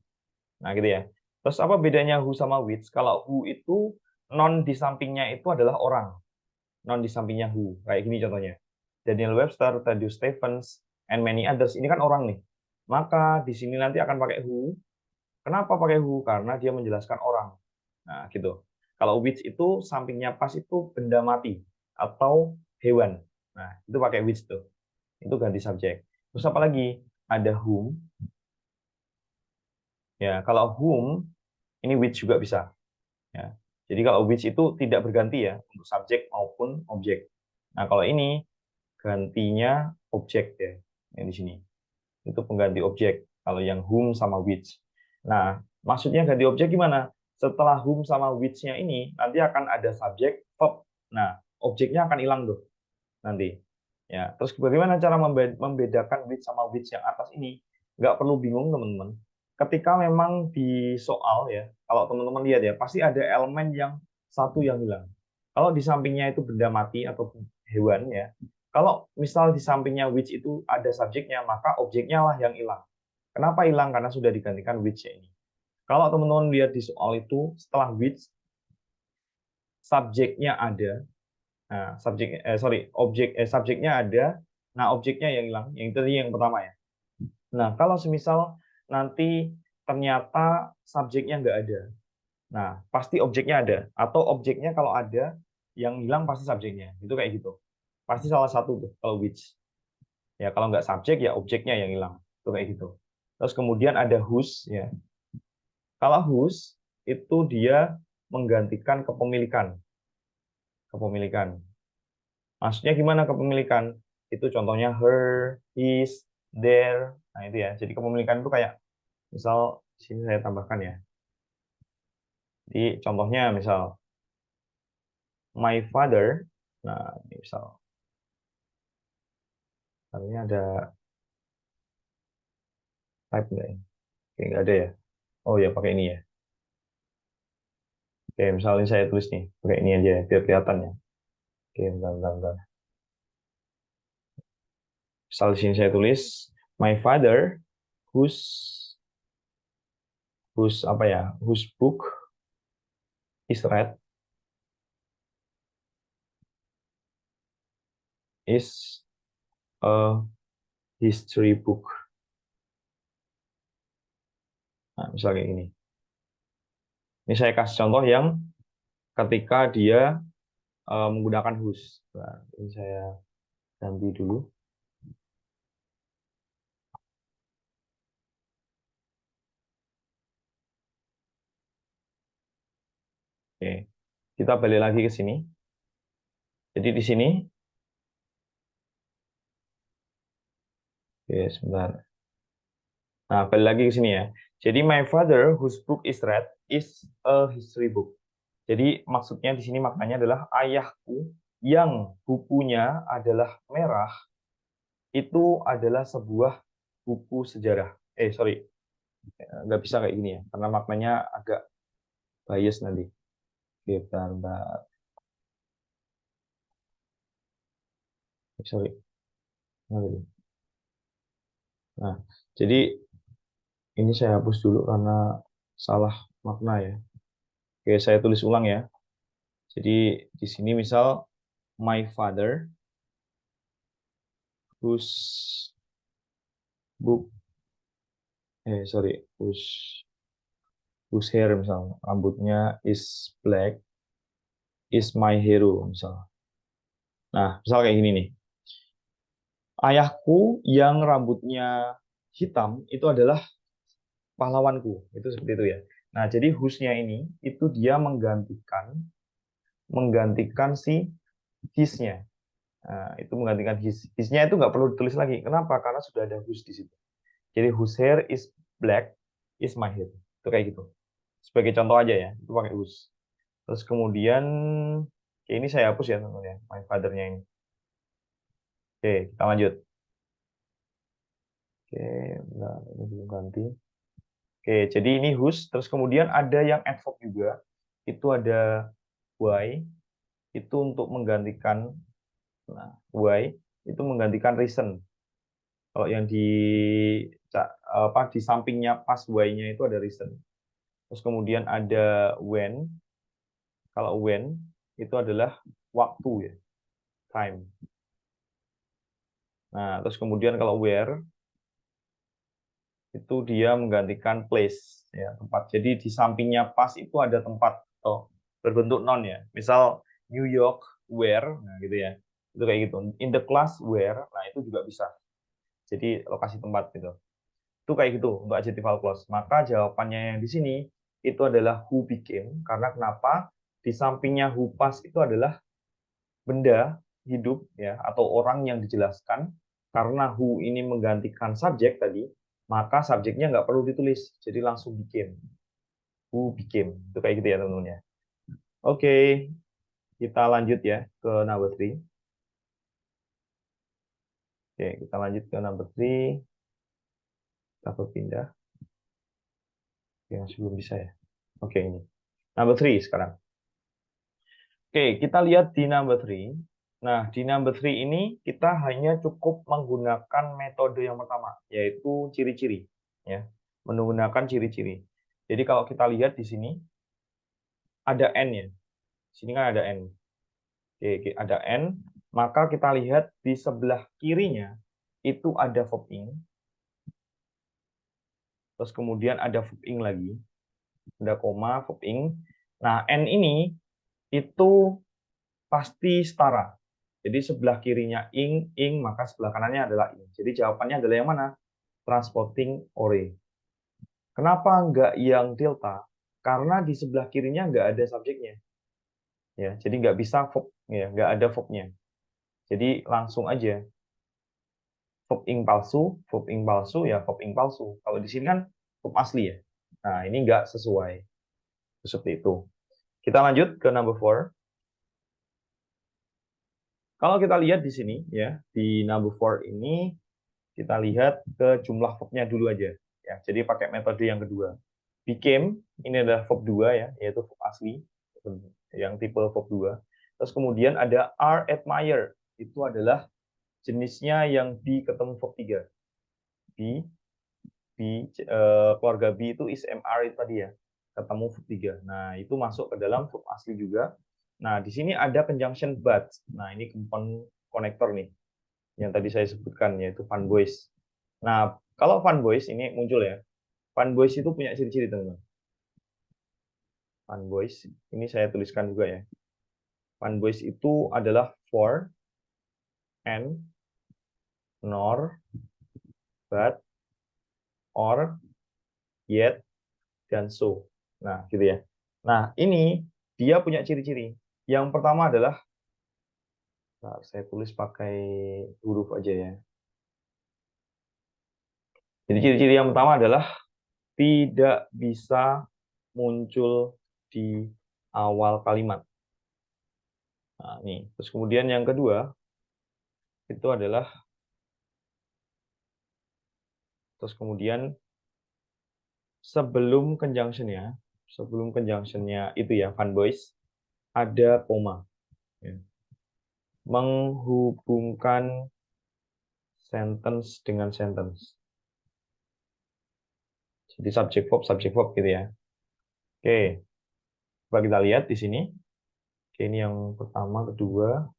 Speaker 1: Nah, gitu ya. Terus apa bedanya who sama which? Kalau who itu non di sampingnya itu adalah orang. non di sampingnya who. Kayak gini contohnya. Daniel Webster, Thaddeus Stevens, and many others. Ini kan orang nih. Maka di sini nanti akan pakai who. Kenapa pakai who? Karena dia menjelaskan orang. Nah, gitu. Kalau which itu sampingnya pas itu benda mati atau hewan. Nah, itu pakai which tuh. Itu ganti subjek. Terus apa lagi? Ada whom. Ya, kalau whom ini which juga bisa. Ya. Jadi kalau which itu tidak berganti ya untuk subjek maupun objek. Nah, kalau ini gantinya objek ya. Yang di sini. Itu pengganti objek. Kalau yang whom sama which. Nah, maksudnya ganti objek gimana? Setelah whom sama which-nya ini, nanti akan ada subjek, verb. Nah, objeknya akan hilang tuh nanti. Ya, terus bagaimana cara membedakan which sama which yang atas ini? Nggak perlu bingung, teman-teman. Ketika memang di soal ya, kalau teman-teman lihat ya, pasti ada elemen yang satu yang hilang. Kalau di sampingnya itu benda mati atau hewan ya, kalau misal di sampingnya which itu ada subjeknya, maka objeknya lah yang hilang. Kenapa hilang? Karena sudah digantikan which-nya ini. Kalau teman-teman lihat di soal itu, setelah which, subjeknya ada. Nah, subjeknya ada. Nah, objeknya yang hilang. Yang tadi yang pertama ya. Nah, kalau semisal nanti ternyata subjeknya nggak ada. Nah, pasti objeknya ada. Atau objeknya kalau ada, yang hilang pasti subjeknya. Itu kayak gitu. Pasti salah satu tuh, kalau which. Ya, kalau nggak subjek, ya objeknya yang hilang. Itu kayak gitu. Terus kemudian ada whose. Ya. Kalau whose, itu dia menggantikan kepemilikan. Kepemilikan. Maksudnya gimana kepemilikan? Itu contohnya her, his, their. Nah, itu ya. Jadi kepemilikan itu kayak misal sini saya tambahkan ya. Jadi contohnya misal my father. Nah, ini misal ini ada type nggak ya? Oke, nggak ada ya. Oh ya, pakai ini ya. Oke, misalnya saya tulis nih, pakai ini aja ya, biar kelihatan ya. Oke, bentar, bentar, bentar. Misal di sini saya tulis my father whose apa ya? Whose book is read is a history book. Nah, misal kayak gini. Ini saya kasih contoh yang ketika dia menggunakan whose. Nah, ini saya ganti dulu. Oke, kita balik lagi ke sini. Jadi di sini, oke, sebentar. Nah, balik lagi ke sini ya. Jadi my father whose book is read is a history book. Jadi maksudnya di sini maknanya adalah ayahku yang bukunya adalah merah itu adalah sebuah buku sejarah. Sorry, nggak bisa kayak gini ya, karena maknanya agak bias nanti. Oke, bentar. Sorry. Nah, jadi ini saya hapus dulu karena salah makna ya. Oke, saya tulis ulang ya. Jadi di sini misal my father whose book whose hair misal rambutnya is black is my hero misal. Nah, misal kayak gini nih. Ayahku yang rambutnya hitam itu adalah pahlawanku. Itu seperti itu ya. Nah, jadi whose-nya ini itu dia menggantikan si his-nya. Nah, itu menggantikan his. His-nya itu nggak perlu ditulis lagi. Kenapa? Karena sudah ada whose di situ. Jadi whose hair is black is my hair. Itu kayak gitu. Sebagai contoh aja ya, itu pakai whose. Terus kemudian, oke, ini saya hapus ya teman-teman ya, my father-nya ini. Oke, kita lanjut. Oke, nah, ini belum ganti. Oke, jadi ini whose. Terus kemudian ada yang adverb juga. Itu ada why. Itu untuk menggantikan, nah, why itu menggantikan reason. Kalau yang di apa di sampingnya pas why-nya itu ada reason. Terus kemudian ada when. Kalau when itu adalah waktu ya. time. Nah, terus kemudian kalau where itu dia menggantikan place, ya, tempat. Jadi di sampingnya pas itu ada tempat atau berbentuk noun ya. Misal New York where, nah gitu ya. Itu kayak gitu. In the class where, nah itu juga bisa. Jadi lokasi tempat gitu. Itu kayak gitu untuk adjectival clause. Maka jawabannya yang di sini itu adalah who became, karena kenapa? Di sampingnya who pas itu adalah benda hidup ya atau orang yang dijelaskan, karena who ini menggantikan subjek tadi, maka subjeknya nggak perlu ditulis, jadi langsung became. Who became. Itu kayak gitu ya teman-teman ya. Oke, kita lanjut ya ke number 3. Oke, kita lanjut ke number 3. Kita berpindah. Oke, masih belum bisa ya. Oke, ini. Number 3 sekarang. Oke, kita lihat di number 3. Nah, di number 3 ini kita hanya cukup menggunakan metode yang pertama, yaitu ciri-ciri. Ya, menggunakan ciri-ciri. Jadi kalau kita lihat di sini, ada N ya. Di sini kan ada N. Oke, ada N. Maka kita lihat di sebelah kirinya, itu ada verb ing. Terus kemudian ada verb ing lagi. Ada koma, verb ing. Nah, N ini itu pasti setara. Jadi sebelah kirinya ing, maka sebelah kanannya adalah ing. Jadi jawabannya adalah yang mana? Transporting ore. Kenapa nggak yang delta? Karena di sebelah kirinya nggak ada subjeknya. Ya, jadi nggak bisa verb, ya, nggak ada verbnya. Jadi langsung aja verb ing palsu, ya verb ing palsu. Kalau di sini kan verb asli ya. Nah, ini nggak sesuai. Seperti itu. Kita lanjut ke number 4. Kalau kita lihat di sini ya, di number 4 ini kita lihat ke jumlah verbnya dulu aja. Ya, jadi pakai metode yang kedua. Became, ini adalah verb 2 ya, yaitu verb asli, yang tipe verb 2. Terus kemudian ada are admire, itu adalah jenisnya yang B ketemu verb 3. B, keluarga B itu is MR itu tadi ya, ketemu verb 3. Nah, itu masuk ke dalam verb asli juga. Nah, di sini ada conjunction but. Nah, ini compound connector nih, yang tadi saya sebutkan, yaitu fun boys. Nah, kalau fun boys ini muncul ya. Fun boys itu punya ciri-ciri, teman-teman. Fun boys, ini saya tuliskan juga ya. Fun boys itu adalah for, and, nor, but, or, yet, dan so. Nah, gitu ya. Nah, ini dia punya ciri-ciri. Yang pertama adalah, nah, saya tulis pakai huruf aja ya. Jadi ciri-ciri yang pertama adalah tidak bisa muncul di awal kalimat. Nah, ini. Terus kemudian yang kedua itu adalah, terus kemudian sebelum conjunction-nya itu ya, fun boys, ada koma. Ya. Menghubungkan sentence dengan sentence. Jadi subject verb gitu ya. Oke. Coba kita lihat di sini. Oke, ini yang pertama, kedua,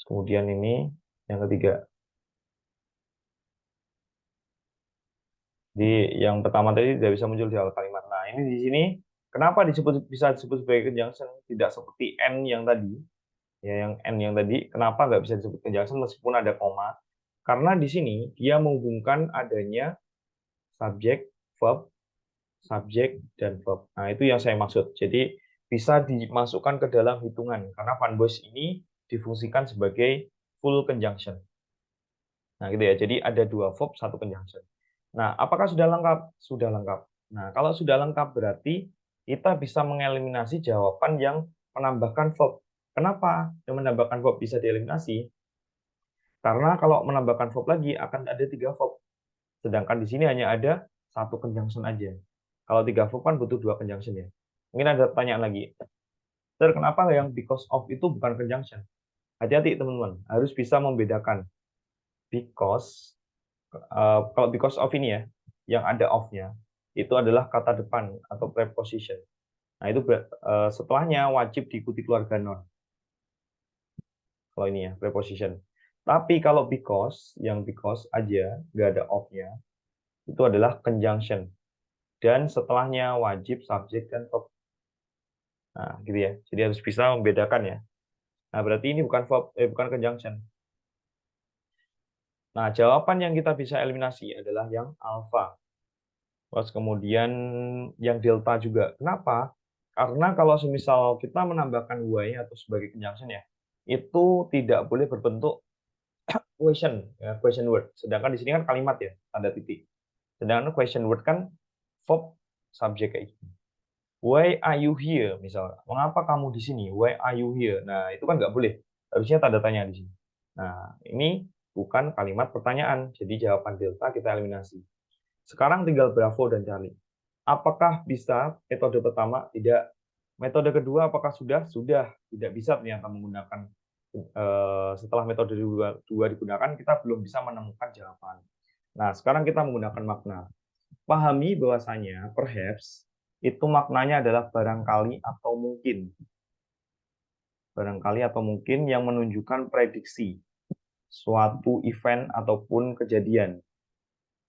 Speaker 1: kemudian ini yang ketiga. Jadi yang pertama tadi tidak bisa muncul di awal kalimat. Nah, ini di sini kenapa bisa disebut sebagai conjunction, tidak seperti N yang tadi? Ya, yang N yang tadi, kenapa nggak bisa disebut conjunction meskipun ada koma? Karena di sini dia menghubungkan adanya subjek, verb, subjek, dan verb. Nah, itu yang saya maksud. Jadi bisa dimasukkan ke dalam hitungan karena fun boys ini difungsikan sebagai full conjunction. Nah, gitu ya. Jadi ada 2 verb, 1 conjunction. Nah, apakah sudah lengkap? Sudah lengkap. Nah, kalau sudah lengkap berarti kita bisa mengeliminasi jawaban yang menambahkan verb. Kenapa yang menambahkan verb bisa dieliminasi? Karena kalau menambahkan verb lagi akan ada 3 verb. Sedangkan di sini hanya ada 1 conjunction aja. Kalau 3 verb kan butuh 2 conjunction ya. Mungkin ada pertanyaan lagi. Sir, kenapa yang because of itu bukan conjunction? Hati-hati teman-teman, harus bisa membedakan. Because kalau because of ini ya, yang ada of-nya, itu adalah kata depan atau preposition. Nah, itu setelahnya wajib diikuti keluarga non. Kalau ini ya, preposition. Tapi kalau because, yang because aja, nggak ada of-nya, itu adalah conjunction. Dan setelahnya wajib, subjek, dan verb. Nah, gitu ya. Jadi harus bisa membedakan ya. Nah, berarti ini bukan verb, bukan conjunction. Nah, jawaban yang kita bisa eliminasi adalah yang alpha. Terus kemudian yang delta juga. Kenapa? Karena kalau semisal kita menambahkan y atau sebagai conjunction ya, itu tidak boleh berbentuk question, ya, question word. Sedangkan di sini kan kalimat ya, tanda titik. Sedangkan question word kan verb subjek kayak gitu. Why are you here? Misalnya, mengapa kamu di sini? Why are you here? Nah, itu kan nggak boleh. Harusnya tanda tanya di sini. Nah, ini bukan kalimat pertanyaan. Jadi jawaban delta kita eliminasi. Sekarang tinggal Bravo dan Charlie. Apakah bisa metode pertama? Tidak. Metode kedua apakah sudah? Sudah. Tidak bisa ternyata menggunakan setelah metode dua digunakan, kita belum bisa menemukan jawaban. Nah, sekarang kita menggunakan makna. Pahami bahwasanya perhaps itu maknanya adalah barangkali atau mungkin. Barangkali atau mungkin yang menunjukkan prediksi suatu event ataupun kejadian.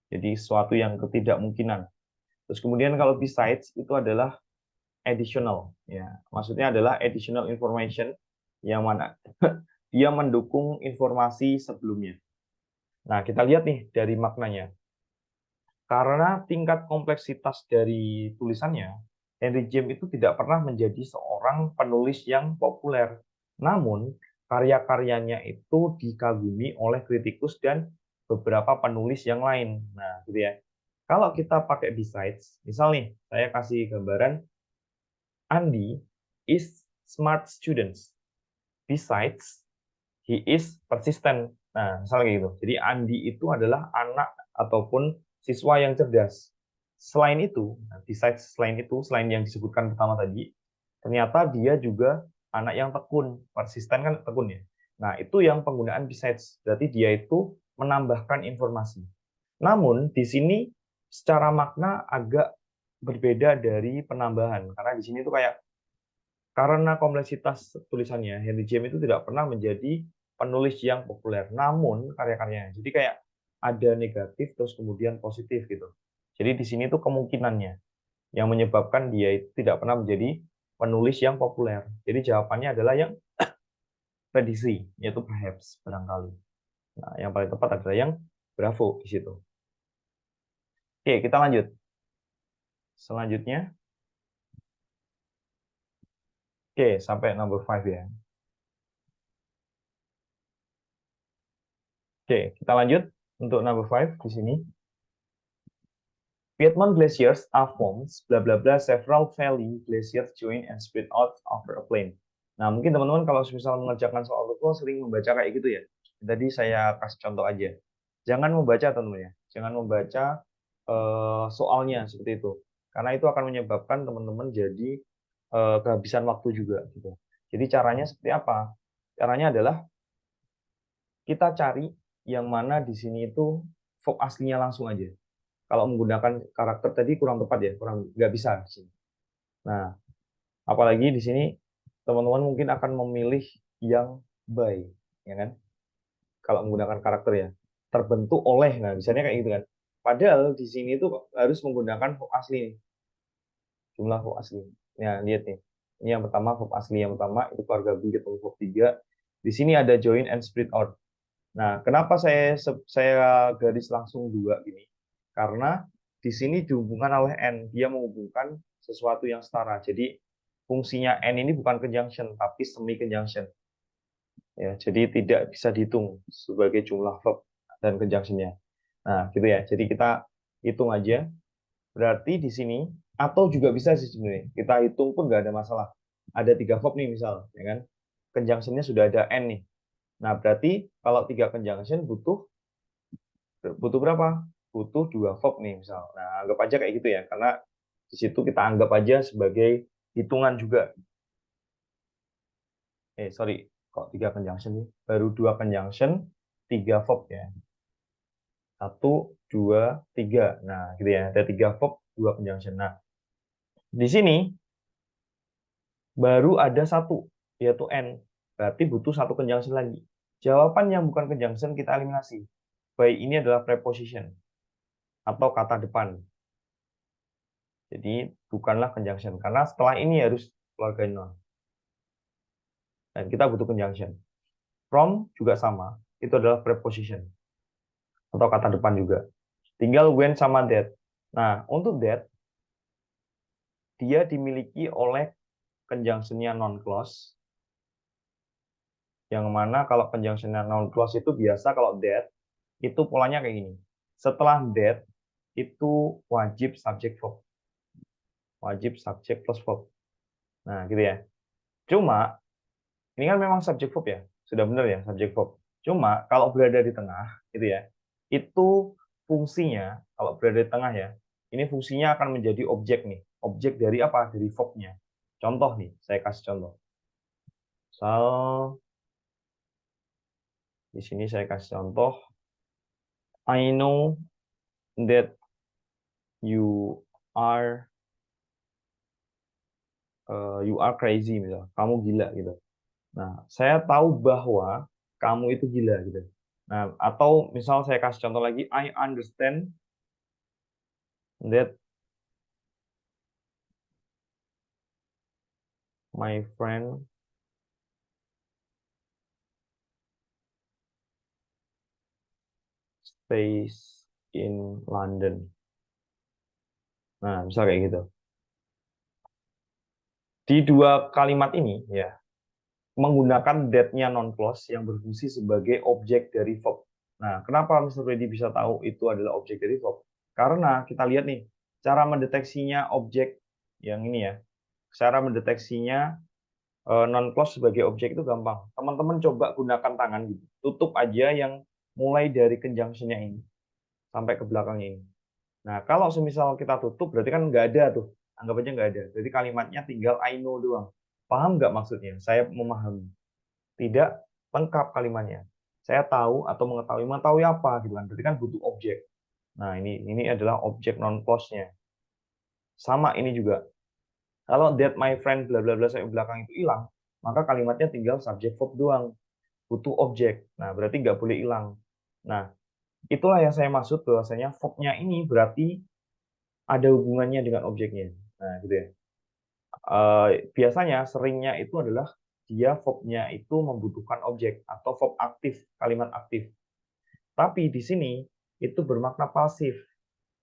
Speaker 1: Jadi suatu yang ketidakmungkinan. Terus kemudian kalau besides itu adalah additional, ya. Maksudnya adalah additional information yang mana dia mendukung informasi sebelumnya. Nah, kita lihat nih dari maknanya. Karena tingkat kompleksitas dari tulisannya, Henry James itu tidak pernah menjadi seorang penulis yang populer. Namun, karya-karyanya itu dikagumi oleh kritikus dan beberapa penulis yang lain. Nah, gitu ya. Kalau kita pakai besides, misal nih, saya kasih gambaran Andy is smart students. Besides, he is persistent. Nah, misalnya kayak gitu. Jadi Andi itu adalah anak ataupun siswa yang cerdas. Selain itu, besides selain yang disebutkan pertama tadi, ternyata dia juga anak yang tekun. Persisten kan tekun ya. Nah, itu yang penggunaan besides. Berarti dia itu menambahkan informasi. Namun, di sini secara makna agak berbeda dari penambahan. Karena di sini tuh kayak karena kompleksitas tulisannya, Henry James itu tidak pernah menjadi penulis yang populer. Namun karya-karyanya, jadi kayak ada negatif terus kemudian positif gitu. Jadi di sini tuh kemungkinannya yang menyebabkan dia itu tidak pernah menjadi penulis yang populer. Jadi jawabannya adalah yang prediksi, yaitu perhaps, barangkali. Nah, yang paling tepat adalah yang Bravo di situ. Oke, kita lanjut. Selanjutnya, oke, sampai number 5 ya. Oke, kita lanjut untuk number 5 di sini. Piedmont glaciers are formed, bla bla bla, several valley glaciers join and spread out over a plain. Nah, mungkin teman-teman kalau misal mengerjakan soal TOEFL sering membaca kayak gitu ya. Tadi saya kasih contoh aja. Jangan membaca teman-teman ya. Jangan membaca soalnya seperti itu. Karena itu akan menyebabkan teman-teman jadi kehabisan waktu juga gitu. Jadi caranya seperti apa? Caranya adalah kita cari yang mana di sini itu verb aslinya langsung aja. Kalau menggunakan karakter tadi kurang tepat ya, kurang nggak bisa di sini. Nah, apalagi di sini teman-teman mungkin akan memilih yang by, ya kan? Kalau menggunakan karakter ya, terbentuk oleh, nah misalnya kayak gitu kan. Padahal di sini itu harus menggunakan verb asli nih, jumlah verb asli. Nah, lihat nih. Ini yang pertama verb asli yang pertama itu keluarga B ketemu verb 3. Di sini ada join and split out. Nah, kenapa saya garis langsung dua gini? Karena di sini dihubungkan oleh n, dia menghubungkan sesuatu yang setara. Jadi fungsinya n ini bukan conjunction tapi semi conjunction. Ya, jadi tidak bisa dihitung sebagai jumlah verb dan conjunctionnya. Nah, gitu ya. Jadi kita hitung aja. Berarti di sini atau juga bisa sih sebenarnya. Kita hitung pun nggak ada masalah. Ada 3 verb nih misal, ya kan? Conjunctionnya sudah ada n nih. Nah, berarti kalau 3 conjunction butuh berapa? Butuh 2 verb nih misal. Nah, anggap aja kayak gitu ya, karena di situ kita anggap aja sebagai hitungan juga. Sorry, kok 3 conjunction nih? Baru 2 conjunction, 3 verb ya. 1, 2, 3. Nah, gitu ya. Ada 3 verb, 2 conjunction. Nah, di sini baru ada 1, yaitu N. Berarti butuh satu conjunction lagi. Jawaban yang bukan conjunction kita eliminasi. By ini adalah preposition atau kata depan. Jadi bukanlah conjunction karena setelah ini harus keluarga noun. Dan kita butuh conjunction. From juga sama, itu adalah preposition atau kata depan juga. Tinggal when sama that. Nah, untuk that dia dimiliki oleh conjunction-nya non clause. Yang mana kalau conjunction-nya non clause itu biasa kalau that itu polanya kayak gini. Setelah that itu wajib subject verb. Wajib subject plus verb. Nah, gitu ya. Cuma ini kan memang subject verb ya. Sudah benar ya subject verb. Cuma kalau berada di tengah gitu ya. Itu fungsinya kalau berada di tengah ya. Ini fungsinya akan menjadi objek nih. Objek dari apa? Dari verb-nya. Contoh nih, saya kasih contoh. Misal di sini saya kasih contoh. I know that you are crazy misal. Kamu gila gitu. Nah, saya tahu bahwa kamu itu gila gitu. Nah, atau misal saya kasih contoh lagi, I understand that my friend stays in London. Nah, misal kayak gitu. Di dua kalimat ini ya, menggunakan that-nya non-clause yang berfungsi sebagai objek dari verb. Nah, kenapa Mr. Freddy bisa tahu itu adalah objek dari verb? Karena kita lihat nih, cara mendeteksinya objek yang ini ya, cara mendeteksinya non-clause sebagai objek itu gampang. Teman-teman coba gunakan tangan gitu. Tutup aja yang mulai dari conjunction-nya ini sampai ke belakangnya ini. Nah, kalau semisal kita tutup berarti kan nggak ada tuh. Anggap aja nggak ada. Jadi kalimatnya tinggal I know doang. Paham nggak maksudnya? Saya memahami. Tidak lengkap kalimatnya. Saya tahu atau mengetahui. Mengetahui apa gitu kan. Berarti kan butuh objek. Nah, ini adalah objek non-clause-nya. Sama ini juga. Kalau that my friend bla bla bla sampai belakang itu hilang, maka kalimatnya tinggal subject verb doang. Butuh objek. Nah, berarti nggak boleh hilang. Nah, itulah yang saya maksud bahwasanya verb-nya ini berarti ada hubungannya dengan objeknya. Nah, gitu ya. Biasanya seringnya itu adalah dia verb-nya itu membutuhkan objek atau verb aktif, kalimat aktif. Tapi di sini itu bermakna pasif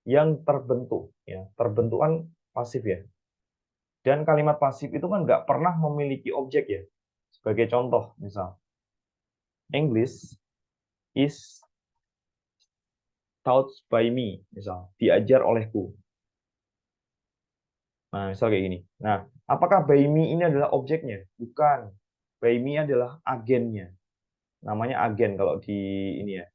Speaker 1: yang terbentuk, ya terbentukan pasif ya. Dan kalimat pasif itu kan nggak pernah memiliki objek ya. Sebagai contoh, misal English is taught by me, misal diajar olehku. Nah, misal kayak gini. Nah, apakah by me ini adalah objeknya? Bukan. By me adalah agennya. Namanya agen kalau di ini ya.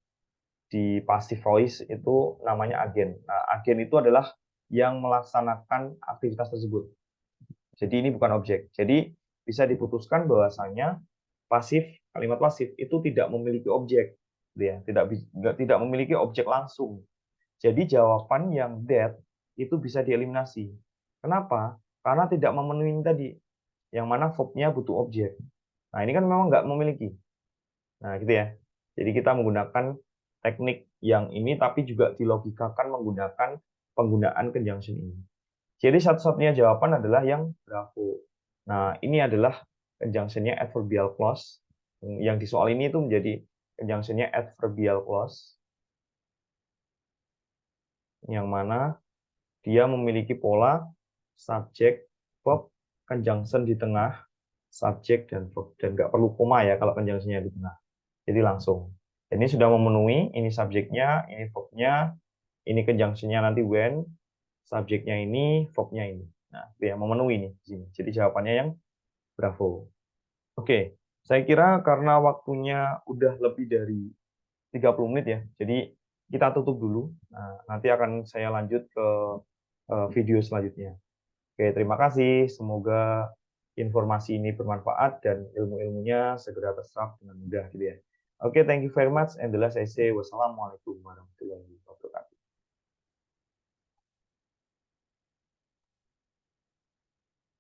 Speaker 1: Di passive voice itu namanya agen. Nah, agen itu adalah yang melaksanakan aktivitas tersebut. Jadi ini bukan objek. Jadi bisa diputuskan bahwasanya pasif, kalimat pasif itu tidak memiliki objek, ya, tidak memiliki objek langsung. Jadi jawaban yang that itu bisa dieliminasi. Kenapa? Karena tidak memenuhi tadi, yang mana verb-nya butuh objek. Nah, ini kan memang nggak memiliki. Nah, gitu ya. Jadi kita menggunakan teknik yang ini, tapi juga dilogikakan menggunakan penggunaan conjunction ini. Jadi satu-satunya jawaban adalah yang bravo. Nah, ini adalah conjunction-nya adverbial clause. Yang di soal ini itu menjadi conjunction-nya adverbial clause. Yang mana dia memiliki pola subjek, verb, conjunction di tengah, subjek dan verb. Dan nggak perlu koma ya kalau conjunction-nya di tengah. Jadi langsung. Ini sudah memenuhi, ini subjeknya, ini verb-nya, ini conjunction-nya nanti when, subjeknya ini, verb-nya ini. Nah, dia memenuhi ini di sini. Jadi jawabannya yang bravo. Oke, saya kira karena waktunya udah lebih dari 30 menit ya, jadi kita tutup dulu. Nah, nanti akan saya lanjut ke video selanjutnya. Oke, terima kasih. Semoga informasi ini bermanfaat dan ilmu-ilmunya segera terserap dengan mudah gitu ya. Oke, thank you very much. And the last I say, wassalamualaikum warahmatullahi wabarakatuh.